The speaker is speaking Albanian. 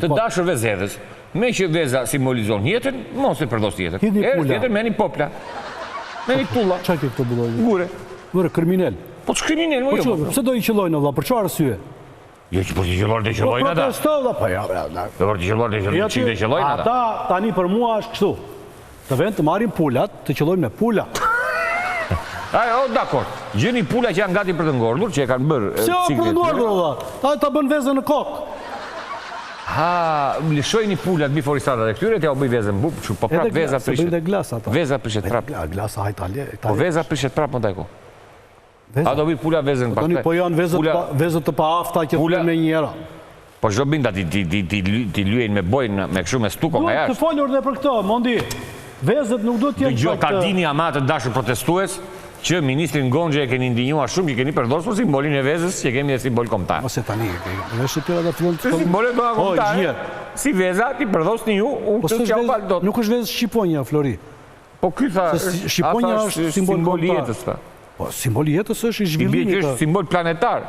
të dashurve zedhës. Me që veza simbolizon jetën, mos e përdos jetën. Jetën me një popla, me një tulla. Qa ke këtë budoj? Gure. Gure, kriminel. Po që kriminel, më jo. Pse do i qëllojnë, valla, për çfarë arsye? Jo që po që qëllojnë dhe qëllojnë ata. Protestova, po ja. Po që qëllojnë dhe qëllojnë ata. Ata tani për mua është kështu. Të vend të marrin pulat, të qëllojnë me pula. Ajo, dakor. Gjeni pula që janë gati për të ngordhur, që e kanë bërë Se o për të ngordhur, valla. Ta bën vezën në kokë. Ha, lëshojni pulat mi foristatat e këtyre, t'ja u bëj vezën bub, që po prap veza prishet. Edhe glas ata. Veza prishet prap. Glasa hajtale. Po veza prishet prap më tajko. A do bëj pula vezën pak. Po janë vezët të paafta që thunë me njëra. Po çdo binda ti lyejnë me bojnë, me kështu me stuko nga jashtë. Të folur dhe për këto, mondi. Vezët nuk do t'jenë Dëgjoj, ka dini ama të dashur protestues që ministrin Gonxhe e keni ndinjuar shumë, i keni përdosur simbolin e vezës, që kemi dhe simbol kombëtar. Ose tani, veshë tjera dhe fillon të... Simbolet do kombëtare, si veza, ti përdosni ju, unë këtë që avval do të... Nuk është vezë Shqiponja, Flori. Po ky tha, Shqiponja është simbol jetës, tha. Po, simbol jetës është i zhvillimit. Ti bie që është simbol planetar.